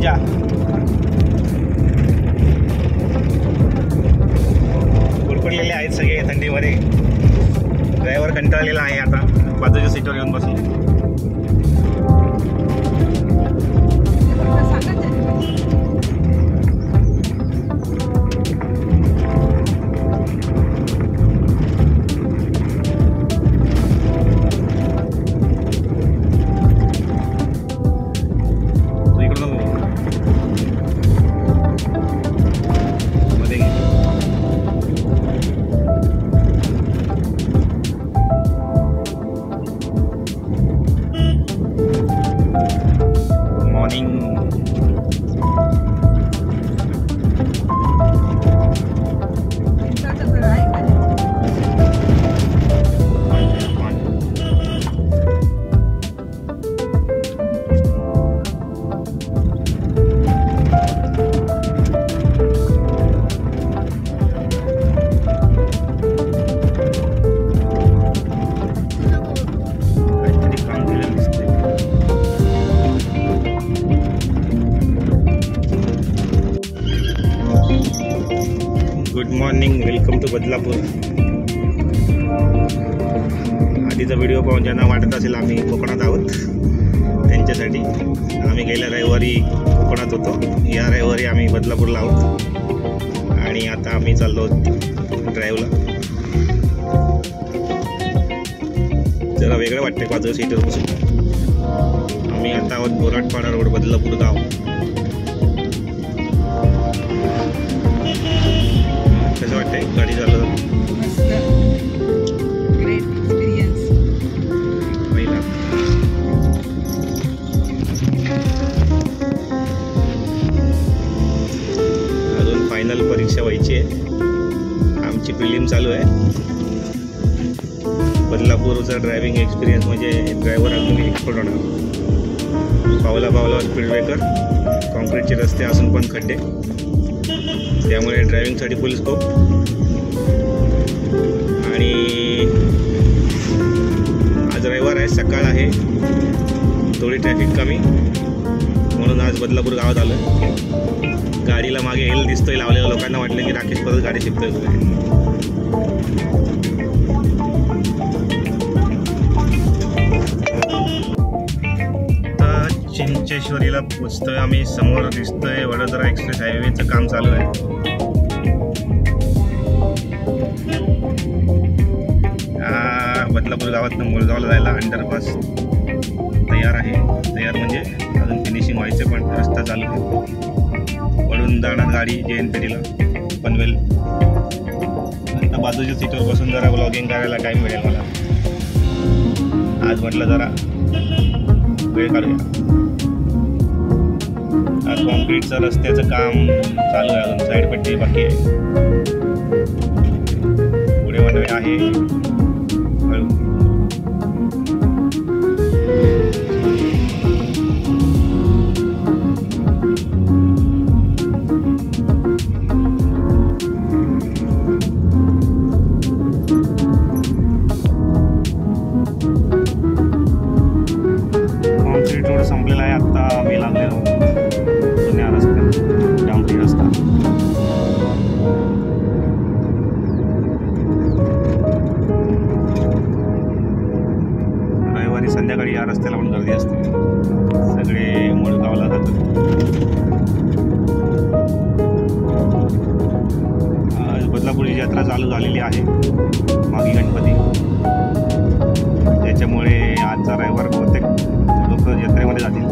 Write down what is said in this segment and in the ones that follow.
पंजा. कुडकुडलेले आहेत सगळे थंडीमध्ये. ड्रायव्हर कंटाळलेला आहे आता बाजूच्या सीटवर येऊन बसून. Good morning, welcome to Badlapur. आधीचा व्हिडिओ पाहून ज्यांना वाटत असेल आम्ही कोकणात आहोत त्यांच्यासाठी, आम्ही गेल्या रविवारी कोकणात होतो. या रविवारी आम्ही बदलापूरला आहोत आणि आता आम्ही चाललो ड्राईव्हला. जरा वेगळं वाटतंय बाजूला सीटवर बसून. आम्ही आता आहोत बोराटपाडा रोड, बदलापूर गाव. कसं वाटतंय गाडी चालवत? Great experience. पहिला अजून फायनल परीक्षा व्हायची आहे. आमची प्रिलिम चालू आहे. बदलापूरचा ड्रायव्हिंग एक्सपिरियन्स म्हणजे ड्रायव्हर अजून एक्सपर्ट होणार. पावला पावला स्पीड ब्रेकर, कॉन्क्रीटचे रस्ते असून पण खड्डे, त्यामुळे ड्रायव्हिंगसाठी फुल स्कोप. आणि आज रविवार आहे, सकाळ आहे, थोडी ट्रॅफिक कमी, म्हणून आज बदलापूर गावात आलो आहे. गाडीला मागे एल दिसतोय लावलेल्या. लोकांना वाटलं की राकेश परत गाडी शिकतोय. तर चिंचेश्वरीला पोचतोय आम्ही. समोर दिसतोय वडोदरा एक्सप्रेस हायवेचं काम चालू आहे. बदलापूर गावातनं मुळगावला जायला अंडरपास तयार आहे. तयार म्हणजे अजून फिनिशिंग व्हायचं, पण रस्ता चालू आहे. वळून जाणार गाडी JNPTला पनवेल. आता बाजूच्या सीटवर बसून जरा ब्लॉगिंग करायला टाईम मिळेल मला. आज म्हटलं जरा वेळ काढूया. आज कॉन्क्रीटचं रस्त्याचं काम चालू आहे, अजून साईडपट्टी बाकी आहे. पुढे वनवे आहे. कॉन्क्रीट रोड संपलेला आहे. आता आम्ही लागलेलो जुन्या रस्त्यात, डांबरी रस्ता. रविवारी संध्याकाळी या रस्त्याला पण गर्दी असते. सगळे मुळगावला जातात. आज बदलापूरची यात्रा चालू झालेली आहे, मागी गणपती. त्याच्यामुळे आजचा रविवार बहुतेक लोक यात्रेमध्ये जातील,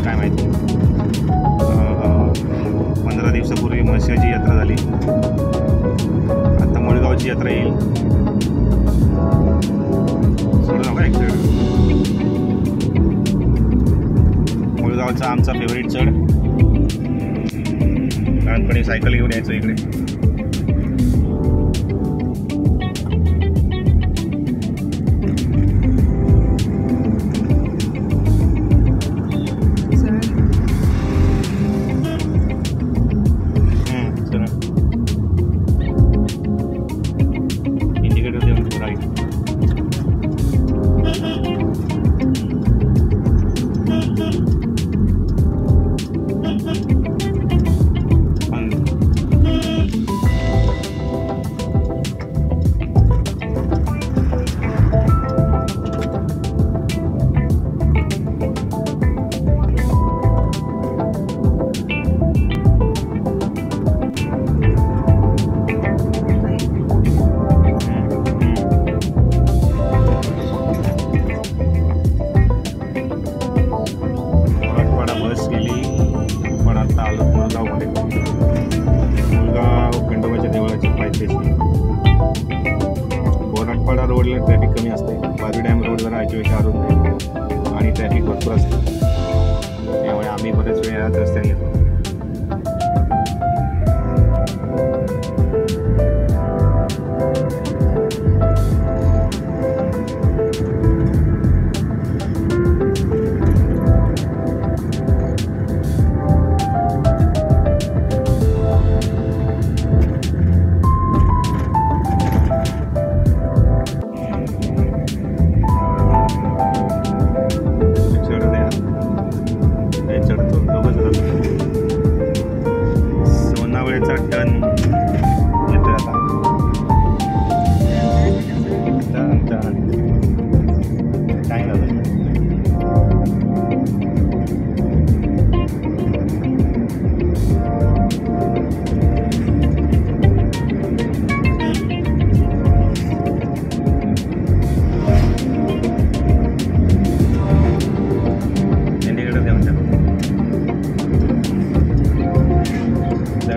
काय माहिती. 15 दिवसापूर्वी म्हशीची यात्रा झाली, आता मुळगावची यात्रा येईल. सोडू नका एक चढ. मुळगावचा आमचा फेवरेट चढ. लहानपणी सायकल घेऊन यायचो इकडे. बेलपाडा रोडला ट्रॅफिक कमी असते. बारवी डॅम रोड जरा ऐकवेच्या आरून आहे आणि ट्रॅफिक भरपूर असतं. त्यामुळे आम्ही बरेच वेळ याच रस्त्याने येतो. सोनावळेचा टर्न येतोय आता. काय झालं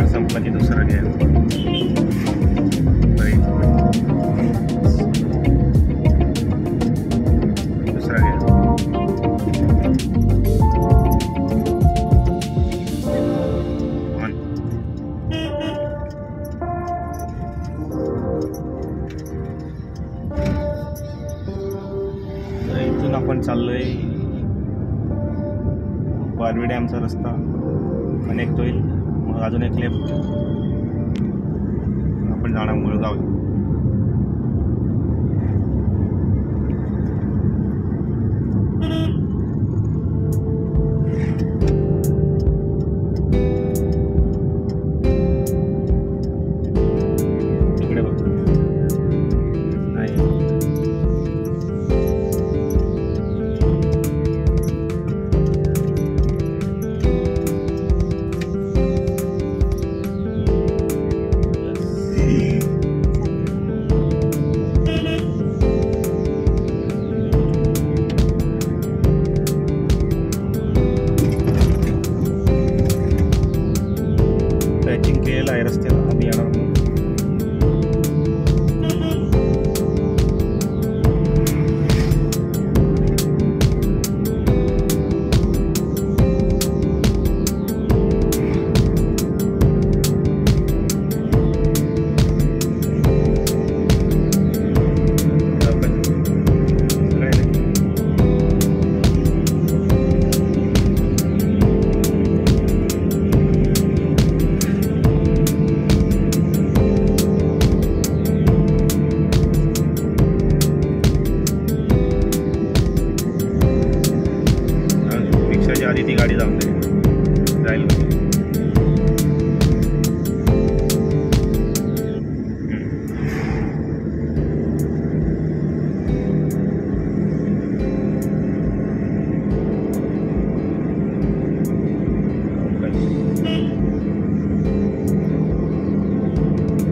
संपला की दुसरा घ्या. दुसरा घ्या. इथून आपण चाललोय बारवी डॅमचा रस्ता कनेक्ट होईल. मग अजून एक लेफ्ट आपण जाणार मुळगाव. तिकडे बघ नाही पॅचिंग केलेलं आहे रस्त्याला. आम्ही येणार म्हणून आधी ती गाडी जाऊन जाईल.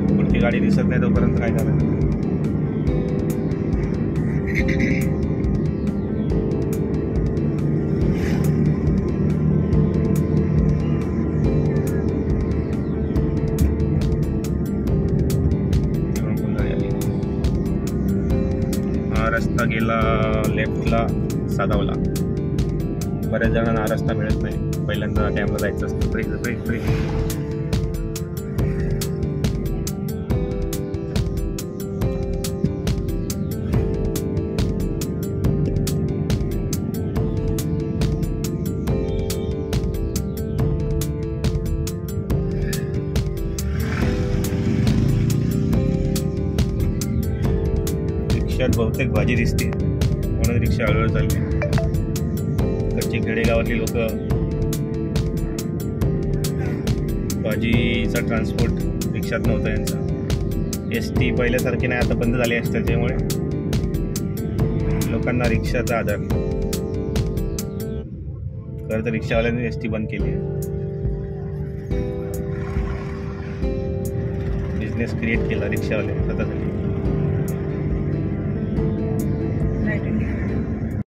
पुढची गाडी दिसत नाही तोपर्यंत काय झालं. रस्ता गेला लेफ्टला साधावला. बऱ्याच जणांना हा रस्ता मिळत नाही. पहिल्यांदा डॅमला जायचं असतं. रिक्षात बहुतेक भाजी दिसते म्हणून रिक्षा हळूहळू चालली. कच्ची खेडेगावातली लोक भाजीचा ट्रान्सपोर्ट रिक्षात नव्हता यांचा. ST पहिल्यासारखी नाही, आता बंद झाली असते. त्यामुळे लोकांना रिक्षाचा आधार. खरं तर रिक्षावाल्यांनी ST बंद केली आहे. बिझनेस क्रिएट केला रिक्षावाले स्वतःसाठी.